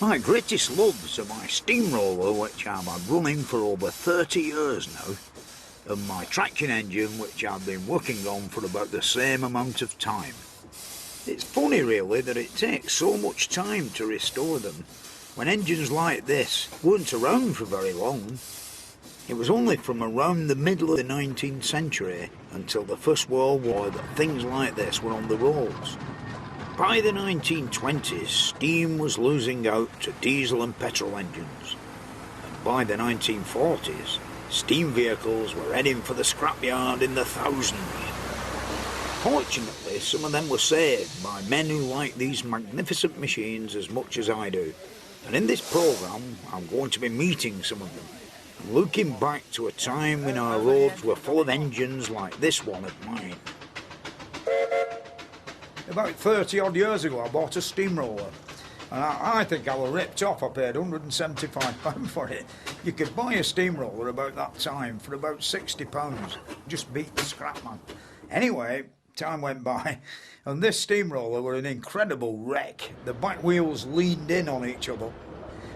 My greatest loves are my steamroller, which I've had running for over 30 years now, and my traction engine, which I've been working on for about the same amount of time. It's funny really that it takes so much time to restore them, when engines like this weren't around for very long. It was only from around the middle of the 19th century until the First World War that things like this were on the roads. By the 1920s, steam was losing out to diesel and petrol engines, and by the 1940s, steam vehicles were heading for the scrapyard in the thousands. Fortunately, some of them were saved by men who like these magnificent machines as much as I do, and in this programme I'm going to be meeting some of them, and looking back to a time when our roads were full of engines like this one of mine. About 30 odd years ago I bought a steamroller, and I think I was ripped off. I paid £175 for it. You could buy a steamroller about that time for about £60, just beat the scrap man. Anyway, time went by, and this steamroller were an incredible wreck. The back wheels leaned in on each other,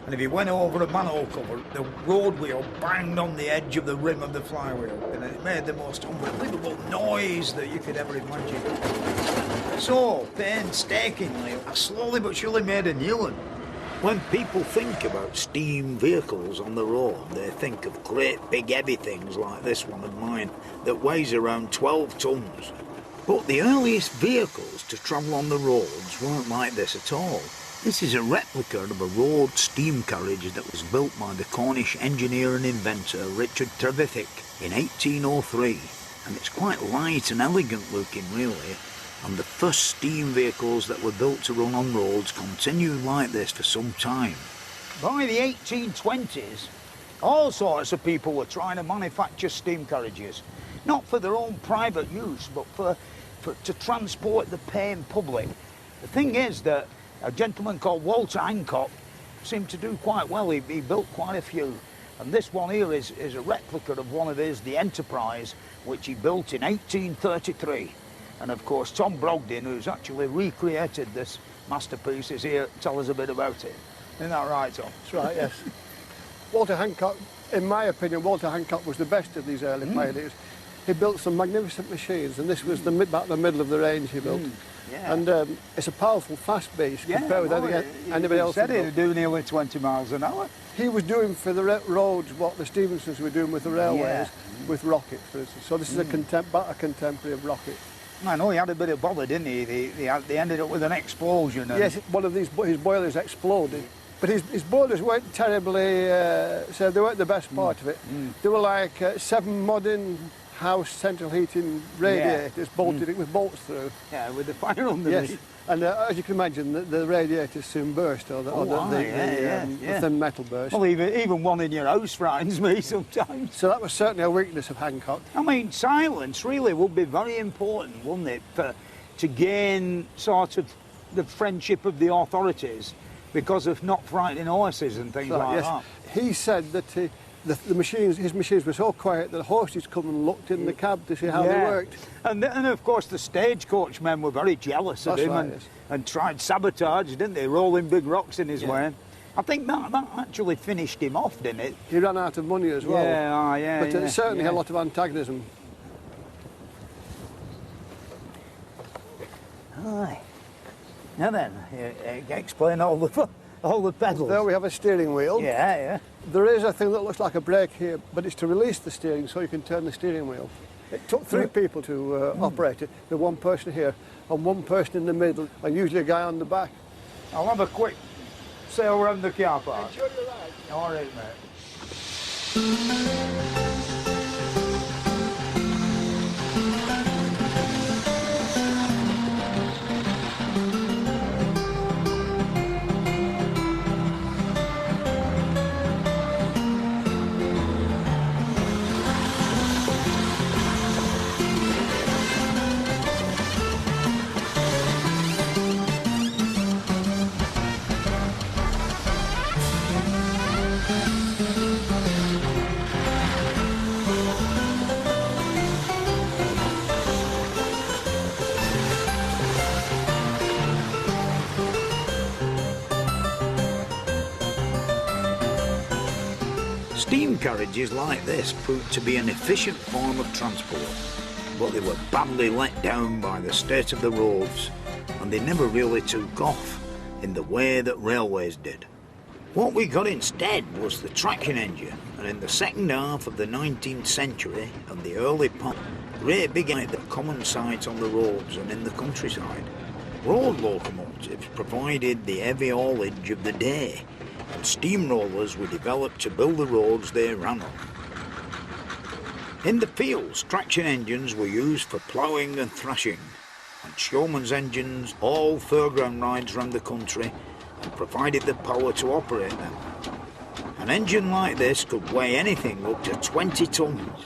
and if you went over a manhole cover, the road wheel banged on the edge of the rim of the flywheel, and it made the most unbelievable noise that you could ever imagine. So, painstakingly, I slowly but surely made a new one. When people think about steam vehicles on the road, they think of great big heavy things like this one of mine that weighs around 12 tons. But the earliest vehicles to travel on the roads weren't like this at all. This is a replica of a road steam carriage that was built by the Cornish engineer and inventor Richard Trevithick in 1803, and it's quite light and elegant looking really, and the first steam vehicles that were built to run on roads continued like this for some time. By the 1820s, all sorts of people were trying to manufacture steam carriages, not for their own private use, but to transport the paying public. The thing is that a gentleman called Walter Hancock seemed to do quite well. He built quite a few. And this one here is a replica of one of his, the Enterprise, which he built in 1833. And of course, Tom Brogdon, who's actually recreated this masterpiece, is here to tell us a bit about it. Isn't that right, Tom? That's right, yes. Walter Hancock, in my opinion, Walter Hancock was the best of these early pioneers. He built some magnificent machines, and this was about the middle of the range he built. Yeah. And it's a powerful, fast beast compared with anybody else. He said he'd do nearly 20 miles an hour. He was doing for the roads what the Stephensons were doing with the railways, with rockets, for instance. So this is a contemporary of rocket. I know he had a bit of bother, didn't he? They ended up with an explosion. Yes, one of his boilers exploded. But his boilers weren't terribly, so they weren't the best part of it. They were like 7 modern house central heating radiators bolted with bolts through. Yeah, with the fire underneath. Yes, and as you can imagine, the radiators soon burst, or the thin metal burst. Well, even one in your house frightens me sometimes. So that was certainly a weakness of Hancock. I mean, silence really would be very important, wouldn't it, to gain sort of the friendship of the authorities because of not frightening horses and things like that. He said that his machines were so quiet that horses come and looked in the cab to see how they worked. And of course the stagecoach men were very jealous of him and tried sabotage, didn't they, rolling big rocks in his way. I think that actually finished him off, didn't it? He ran out of money as well. But certainly a lot of antagonism. Aye. Now then, explain all the pedals. There we have a steering wheel. Yeah. There is a thing that looks like a brake here, but it's to release the steering so you can turn the steering wheel. It took 3 people to operate it. There's 1 person here and 1 person in the middle, and usually a guy on the back. I'll have a quick sail around the car park. Enjoy your ride. All right, mate. Steam carriages like this proved to be an efficient form of transport, but they were badly let down by the state of the roads, and they never really took off in the way that railways did. What we got instead was the traction engine, and in the second half of the 19th century and the early part, great big the common sight on the roads and in the countryside. Road locomotives provided the heavy haulage of the day, and steamrollers were developed to build the roads they ran on. In the fields, traction engines were used for ploughing and thrashing, and showman's engines hauled fairground rides round the country and provided the power to operate them. An engine like this could weigh anything up to 20 tons.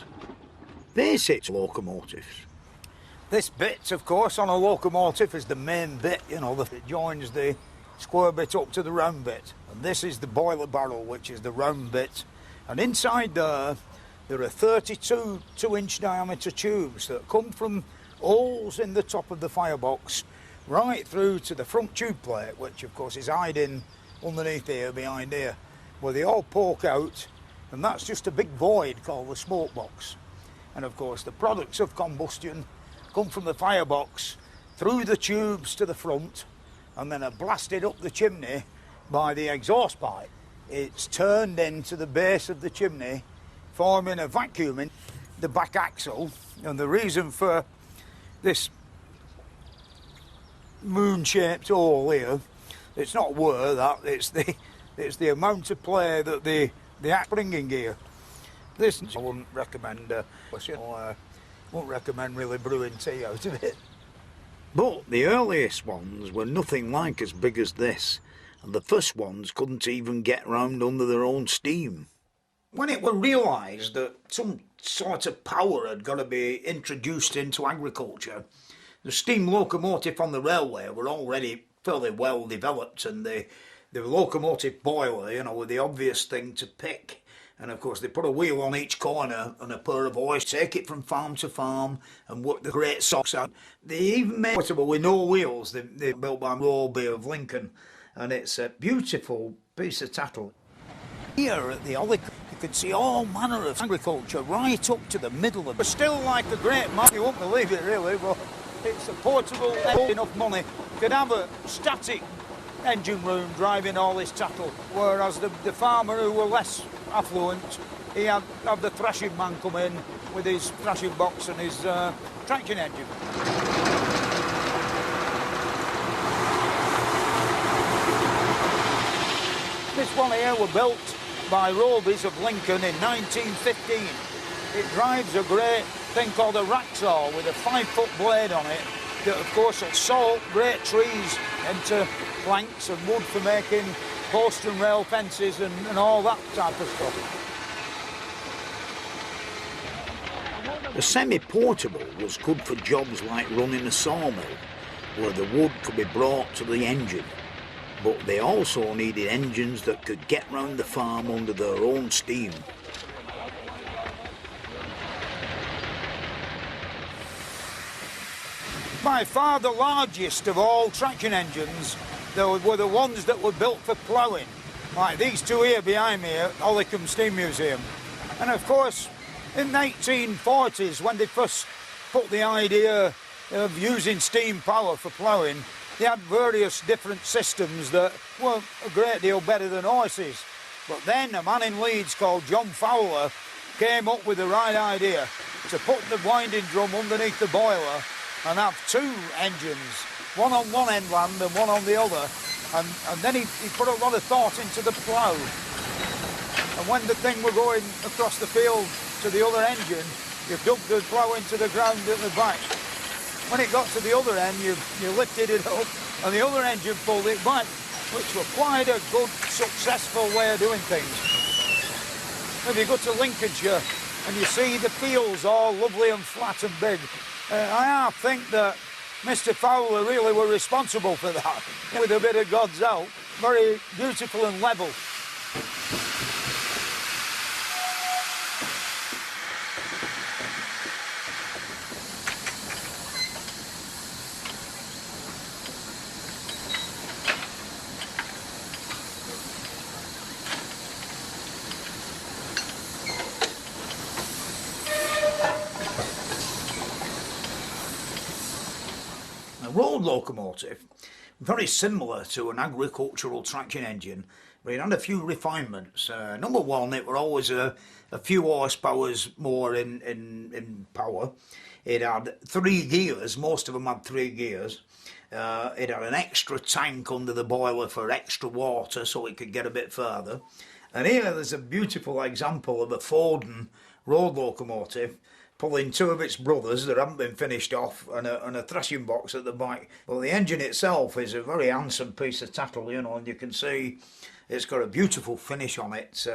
Basic locomotives. This bit, of course, on a locomotive is the main bit, you know, that joins the square bit up to the round bit. And this is the boiler barrel, which is the round bit. And inside there are 32 2-inch diameter tubes that come from holes in the top of the firebox right through to the front tube plate, which of course is hiding underneath here, behind here, where they all poke out, and that's just a big void called the smoke box. And of course the products of combustion come from the firebox through the tubes to the front, and then are blasted up the chimney by the exhaust pipe. It's turned into the base of the chimney, forming a vacuum in the back axle. And the reason for this moon-shaped hole here, it's not whir, that it's the amount of play that the springing gear. This I wouldn't recommend. Wouldn't recommend really brewing tea out of it. But the earliest ones were nothing like as big as this, and the first ones couldn't even get round under their own steam. When it was realised that some sort of power had got to be introduced into agriculture, the steam locomotive on the railway were already fairly well developed, and the locomotive boiler, you know, were the obvious thing to pick. And of course they put a wheel on each corner and a pair of hoists, take it from farm to farm and work the great socks out. They even made portable with no wheels. They built by Roby of Lincoln, and it's a beautiful piece of tattle. Here at the Olicum, you can see all manner of agriculture right up to the middle of it. It's still like a great map, you won't believe it really, but it's a portable, enough money. You could have a static engine room driving all this tattle, whereas the farmer who were less affluent, he had the thrashing man come in with his thrashing box and his traction engine. This one here was built by Roby's of Lincoln in 1915. It drives a great thing called a rack saw with a 5-foot blade on it that of course will saw up great trees into planks and wood for making post and rail fences and all that type of stuff. The semi-portable was good for jobs like running a sawmill, where the wood could be brought to the engine, but they also needed engines that could get round the farm under their own steam. By far the largest of all traction engines were the ones that were built for ploughing, like these two here behind me at Olicum Steam Museum. And of course, in the 1840s, when they first put the idea of using steam power for ploughing, they had various different systems that were a great deal better than horses. But then a man in Leeds called John Fowler came up with the right idea to put the winding drum underneath the boiler and have two engines, one on one endland and one on the other. And then he put a lot of thought into the plough. And when the thing were going across the field to the other engine, you dug the plough into the ground at the back. When it got to the other end, you lifted it up and the other engine pulled it back, which was quite a good, successful way of doing things. If you go to Lincolnshire and you see the fields all lovely and flat and big, I think that Mr. Fowler really were responsible for that. With a bit of God's help, very beautiful and level. A road locomotive, very similar to an agricultural traction engine, but it had a few refinements. Number one, it were always a few horsepowers more in power. It had 3 gears, most of them had 3 gears. It had an extra tank under the boiler for extra water so it could get a bit further. And here there's a beautiful example of a Forden road locomotive pulling 2 of its brothers that haven't been finished off and a threshing box at the back. Well, the engine itself is a very handsome piece of tackle, you know, and you can see it's got a beautiful finish on it.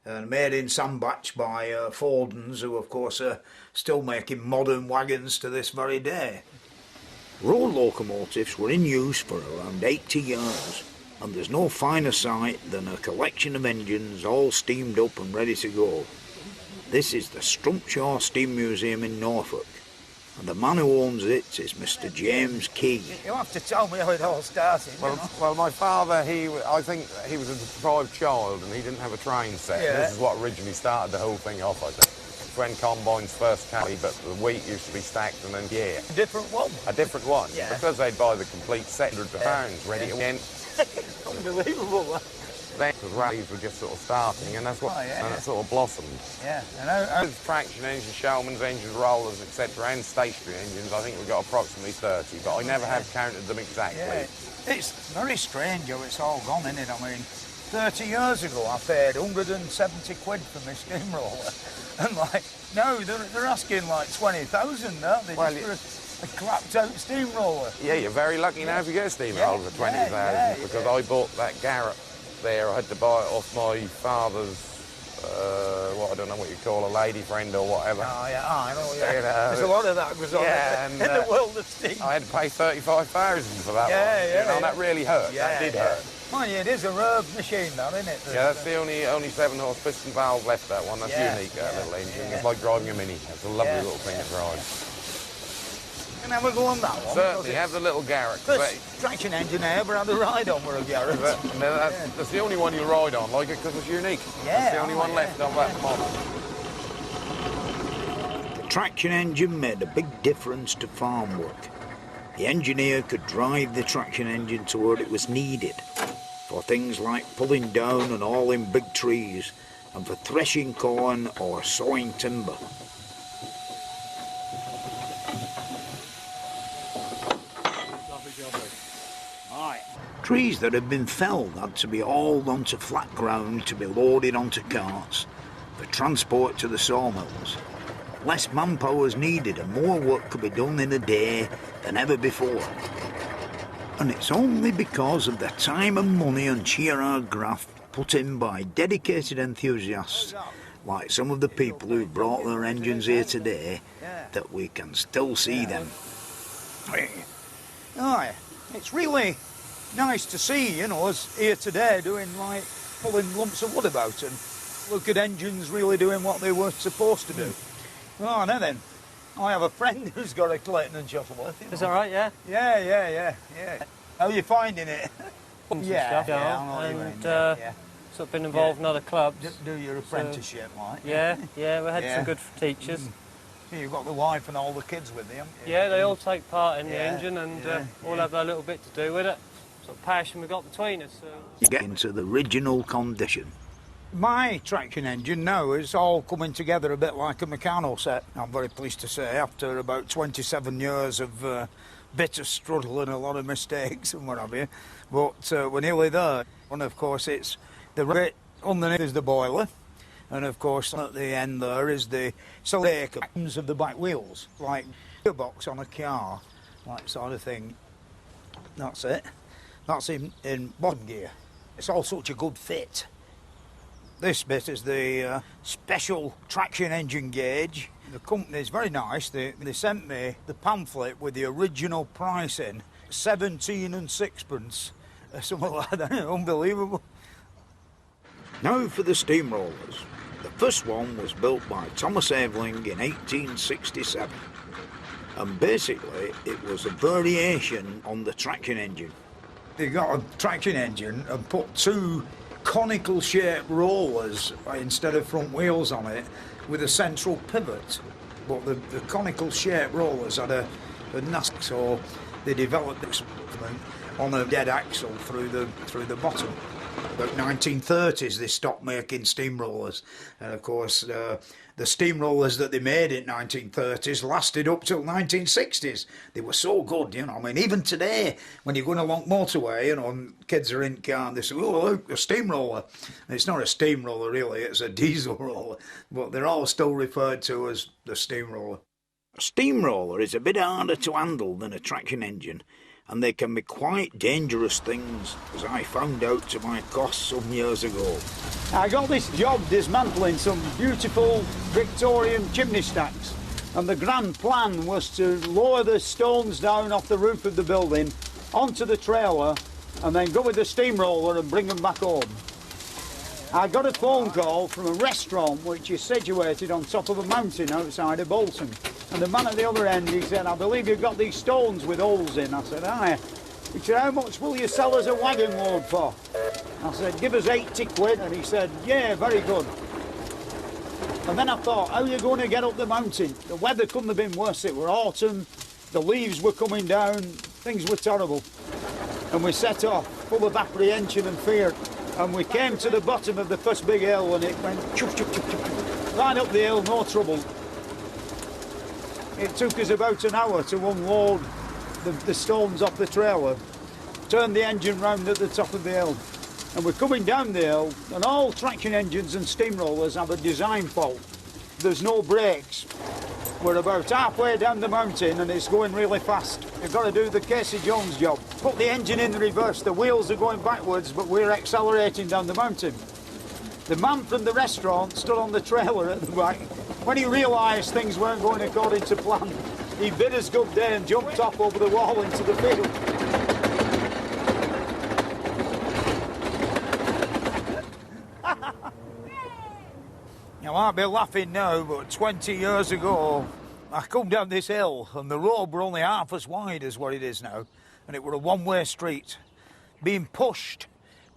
And made in Sandbach by Fordens, who of course are still making modern wagons to this very day. Road locomotives were in use for around 80 years, and there's no finer sight than a collection of engines all steamed up and ready to go. This is the Strumpshaw Steam Museum in Norfolk, and the man who owns it is Mr. James Key. You have to tell me how it all started. Well, my father, I think he was a deprived child and he didn't have a train set. Yeah. This is what originally started the whole thing off, I think. When combines first came, but the wheat used to be stacked and then, yeah. A different one? A different one. Yeah. Because they'd buy the complete set, £100 ready again. Unbelievable, that. Then the rallies were just sort of starting, and that's what, and it sort of blossomed. Yeah, and With traction engines, Shellman's engines, rollers, etc., and stationary engines, I think we've got approximately 30, but I never have counted them exactly. Yeah. It's very strange how it's all gone, isn't it? I mean, 30 years ago I paid 170 quid for my steamroller, and like, now they're asking like 20,000, aren't they? Well, just for a clapped out steamroller. Yeah, you're very lucky now if you get a steamroller for 20,000, because I bought that Garrett there. I had to buy it off my father's, I don't know what you call a lady friend or whatever. Oh, yeah, I know, yeah. You know, there's a lot of that goes on in the world of steam. I had to pay 35,000 for that one. Yeah, you know, and that really hurt. Yeah, that did hurt. Oh, yeah, it is a rare machine, that, isn't it? Yeah, that's the only 7-horse piston valve left, that one. That's unique, that little engine. It's like driving a Mini. It's a lovely little thing to drive. Can I have a go on that one? Certainly, have the little Garrett. First traction engine I ever had a ride on with a Garrett. That's the only one you ride on, like it, because it's unique. That's the only one left on that model. The traction engine made a big difference to farm work. The engineer could drive the traction engine to where it was needed, for things like pulling down and hauling big trees, and for threshing corn or sawing timber. Trees that had been felled had to be hauled onto flat ground to be loaded onto carts for transport to the sawmills. Less manpower was needed and more work could be done in a day than ever before. And it's only because of the time and money and sheer hard graft put in by dedicated enthusiasts like some of the people who brought their engines here today that we can still see them. Aye, it's really nice to see, you know, us here today doing like pulling lumps of wood about and look at engines really doing what they were supposed to do. Oh, now then, I have a friend who's got a Clayton and Shuttleworth. You know. Is that right, yeah? Yeah. How are you finding it? I know what you mean. Sort of been involved in other clubs. Do your apprenticeship, like. Yeah, we had some good teachers. You've got the wife and all the kids with you, haven't you? Yeah, they all take part in the engine and all have their little bit to do with it. Sort of passion we got between us. So. You get into the original condition. My traction engine now is all coming together a bit like a Meccano set, I'm very pleased to say, after about 27 years of bitter struggle and a lot of mistakes and what have you. But we're nearly there. And of course it's the bit underneath is the boiler, and of course at the end there is the solid of the back wheels, like a gearbox on a car, like sort of thing. That's it. That's in bottom gear. It's all such a good fit. This bit is the special traction engine gauge. The company's very nice. They sent me the pamphlet with the original pricing, 17 and sixpence, something like that. Unbelievable. Now for the steamrollers. The first one was built by Thomas Aveling in 1867. And basically it was a variation on the traction engine. They got a traction engine and put 2 conical shaped rollers instead of front wheels on it with a central pivot, but the conical shaped rollers had a And that's so they developed this on a dead axle through the bottom. About 1930s they stopped making steamrollers, and of course the steamrollers that they made in 1930s lasted up till 1960s. They were so good, you know. I mean, even today when you're going along motorway, you know, and kids are in car and they say, "Oh, look, a steamroller." And it's not a steamroller really; it's a diesel roller, but they're all still referred to as the steamroller. A steamroller is a bit harder to handle than a traction engine, and they can be quite dangerous things, as I found out to my cost some years ago. I got this job dismantling some beautiful Victorian chimney stacks, and the grand plan was to lower the stones down off the roof of the building onto the trailer and then go with the steamroller and bring them back home. I got a phone call from a restaurant which is situated on top of a mountain outside of Bolton. And the man at the other end, he said, "I believe you've got these stones with holes in." I said, "Aye." He said, "How much will you sell us a wagon load for?" I said, "Give us 80 quid. And he said, "Yeah, very good." And then I thought, how are you going to get up the mountain? The weather couldn't have been worse. It were autumn, the leaves were coming down, things were terrible. And we set off, full of apprehension and fear. And we came to the bottom of the first big hill, and it went chuff, chuff, chuff, chuff, chuff. Right up the hill, no trouble. It took us about an hour to unload the stones off the trailer, turn the engine round at the top of the hill. And we're coming down the hill, and all traction engines and steamrollers have a design fault. There's no brakes. We're about halfway down the mountain and it's going really fast. You've got to do the Casey Jones job. Put the engine in reverse, the wheels are going backwards, but we're accelerating down the mountain. The man from the restaurant stood on the trailer at the back. When he realised things weren't going according to plan, he bid us good day and jumped off over the wall into the field. You might be laughing now, but 20 years ago, I come down this hill and the road were only half as wide as what it is now, and it were a one-way street, being pushed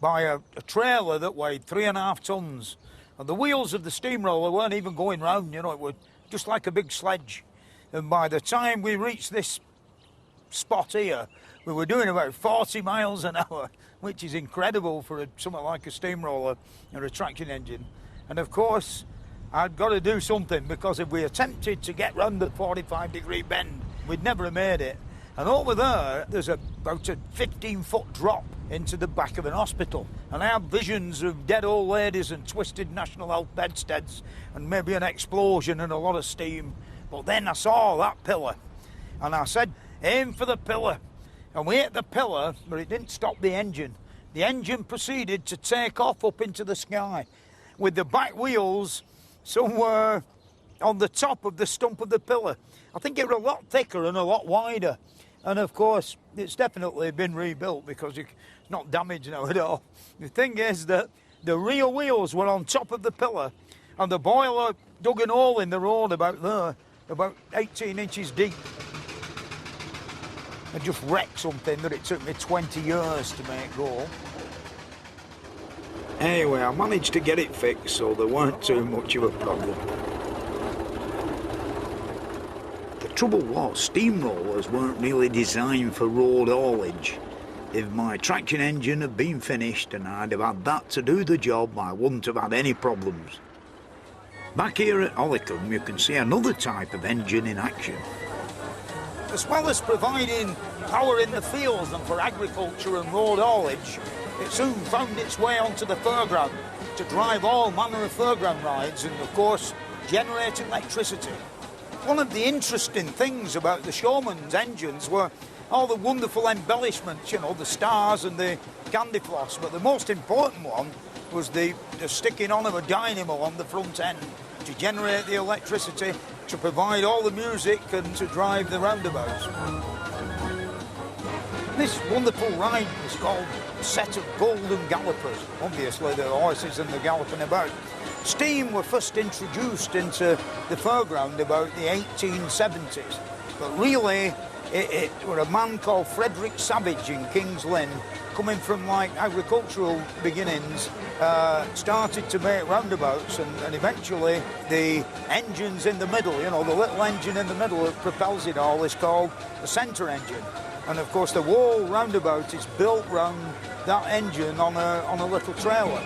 by a trailer that weighed 3.5 tons. And the wheels of the steamroller weren't even going round, you know, it was just like a big sledge. And by the time we reached this spot here, we were doing about 40 miles an hour, which is incredible for something like a steamroller or a traction engine. And of course, I'd got to do something, because if we attempted to get round the 45-degree bend, we'd never have made it. And over there, there's about a 15-foot drop into the back of an hospital. And I have visions of dead old ladies and twisted National Health bedsteads and maybe an explosion and a lot of steam. But then I saw that pillar and I said, aim for the pillar. And we hit the pillar, but it didn't stop the engine. The engine proceeded to take off up into the sky with the back wheels somewhere on the top of the stump of the pillar. I think it was a lot thicker and a lot wider. And of course, it's definitely been rebuilt because it's not damaged now at all. The thing is that the rear wheels were on top of the pillar and the boiler dug an hole in the road about there, about 18 inches deep. It just wrecked something that it took me 20 years to make go. Anyway, I managed to get it fixed, so there weren't too much of a problem. The trouble was, steamrollers weren't really designed for road haulage. If my traction engine had been finished and I'd have had that to do the job, I wouldn't have had any problems. Back here at Hollycombe, you can see another type of engine in action. As well as providing power in the fields and for agriculture and road haulage, it soon found its way onto the fairground to drive all manner of fairground rides and, of course, generate electricity. One of the interesting things about the Showman's engines were all the wonderful embellishments, you know, the stars and the candy floss, but the most important one was the sticking on of a dynamo on the front end to generate the electricity, to provide all the music and to drive the roundabouts. This wonderful ride was called Set of Golden Gallopers. Obviously, the horses and the galloping about. Steam were first introduced into the fairground about the 1870s, but really it were a man called Frederick Savage in King's Lynn, coming from like agricultural beginnings, started to make roundabouts, and eventually the engines in the middle, you know, the little engine in the middle that propels it all is called the centre engine. And of course the whole roundabout is built round that engine on a little trailer.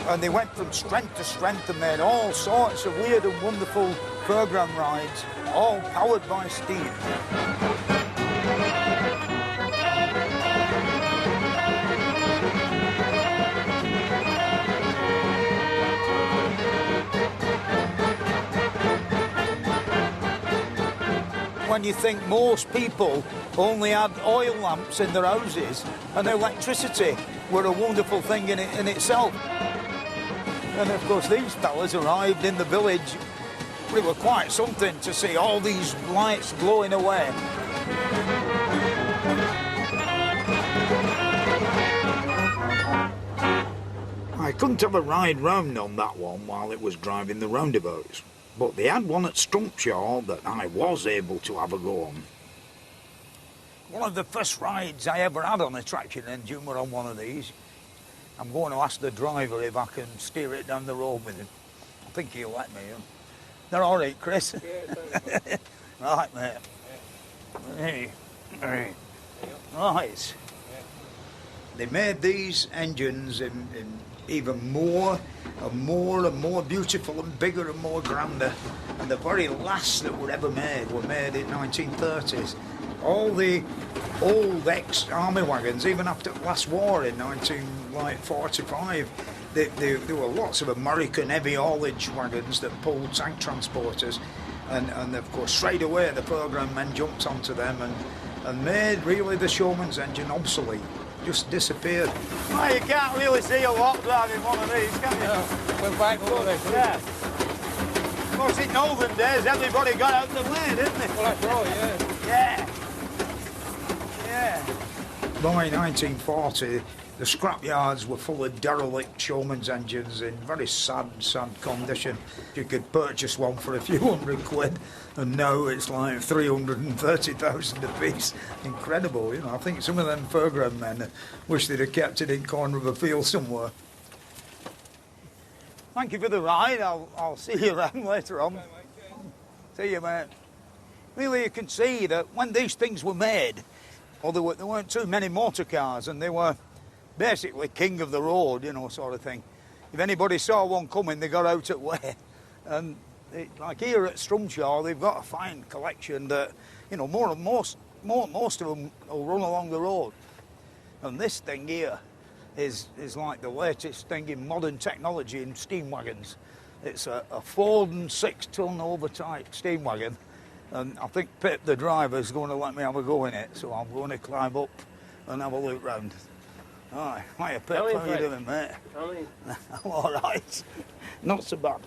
And they went from strength to strength and made all sorts of weird and wonderful programme rides, all powered by steam. When you think most people only had oil lamps in their houses, and electricity were a wonderful thing in itself. And of course these fellas arrived in the village. It were quite something to see all these lights glowing away. I couldn't have a ride round on that one while it was driving the roundabouts, but they had one at Strumpshaw that I was able to have a go on. One of the first rides I ever had on a traction engine were on one of these. I'm going to ask the driver if I can steer it down the road with him. I think he'll let me. They're all right, Chris? Yeah, right, mate. Yeah. Hey. Hey. Right. Yeah. They made these engines in even more and more beautiful and bigger and more grander. And the very last that were ever made were made in 1930s. All the old ex-army wagons, even after the last war in 1945, there were lots of American heavy haulage wagons that pulled tank transporters, and of course straight away the programme men jumped onto them and made really the showman's engine obsolete. Just disappeared. Well, you can't really see a lot driving one of these, can you? No, we're back over there. Yeah. Of course, in olden days, everybody got out the way, didn't they? Well, that's right, yeah. Yeah. Yeah. By 1940, the scrapyards were full of derelict showman's engines in very sad condition. You could purchase one for a few £100, and now it's like 330,000 a piece. Incredible, you know. I think some of them programme men wish they'd have kept it in corner of a field somewhere. Thank you for the ride. I'll see you around later on. See you, mate. Really, you can see that when these things were made, well, there weren't too many motor cars, and they were basically king of the road, you know, sort of thing. If anybody saw one coming, they got out at way. And like here at Strumpshaw, they've got a fine collection that, you know, most of them will run along the road. And this thing here is like the latest thing in modern technology in steam wagons. It's a Ford 6-ton overtight steam wagon. And I think Pip, the driver, is going to let me have a go in it, so I'm going to climb up and have a look round. Hi, hiya Pip, how are you doing, mate? I'm all right. Not so bad.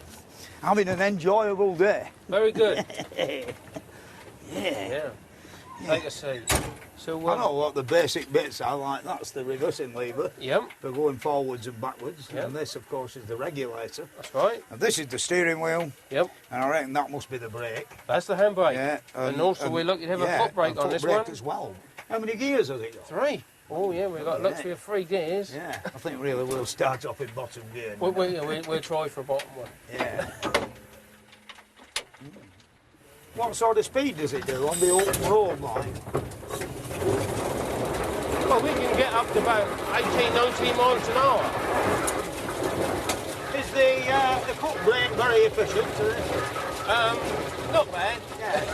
Having an enjoyable day. Very good. Yeah. Take a seat. So, I know what the basic bits are like. That's the reversing lever. Yep. For going forwards and backwards. Yep. And this, of course, is the regulator. That's right. And this is the steering wheel. Yep. And I reckon that must be the brake. That's the handbrake. Yeah. And also we're lucky to have a foot brake on this one. As well. How many gears has it got? 3. Oh yeah, we've got luxury of 3 gears. Yeah. I think really we'll start off in bottom gear. We'll try for a bottom one. Yeah. What sort of speed does it do on the open road line? Well, we can get up to about 18, 19 miles an hour. Is the foot brake very efficient? Not bad. Yeah.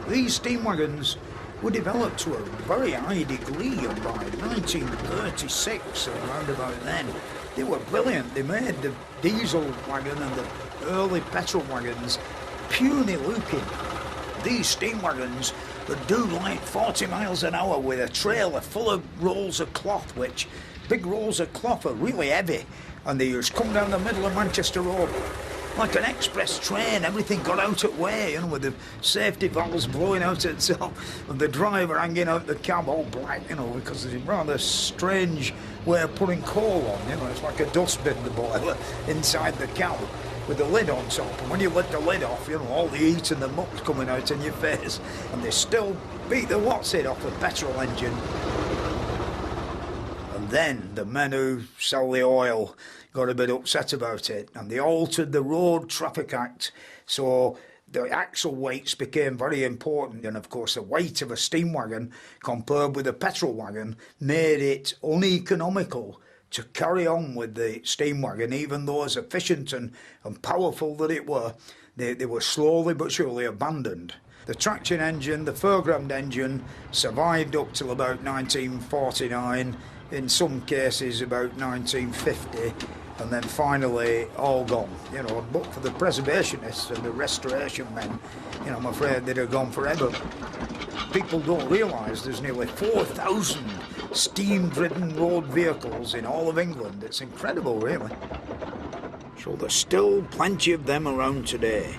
These steam wagons were developed to a very high degree, and by 1936, around about then, they were brilliant. They made the diesel wagon and the early petrol wagons puny looking. These steam wagons would do like 40 miles an hour with a trailer full of rolls of cloth, which big rolls of cloth are really heavy, and they just come down the middle of Manchester Road like an express train. Everything got out at way, you know, with the safety valves blowing out at itself, and the driver hanging out the cab all black, you know, because there's a rather strange way of putting coal on, you know, it's like a dustbin, the boiler, inside the cab. with the lid on top, and when you lift the lid off, you know, all the heat and the muck's coming out in your face, and they still beat the what's it off the petrol engine. And then the men who sell the oil got a bit upset about it, and they altered the Road Traffic Act, so the axle weights became very important, and of course the weight of a steam wagon compared with a petrol wagon made it uneconomical to carry on with the steam wagon, even though as efficient and powerful that it were, they were slowly but surely abandoned. The traction engine, the foreground engine, survived up till about 1949, in some cases about 1950, and then finally all gone. You know, but for the preservationists and the restoration men, you know, I'm afraid they'd have gone forever. People don't realise there's nearly 4,000 steam-driven road vehicles in all of England. It's incredible, really. So there's still plenty of them around today.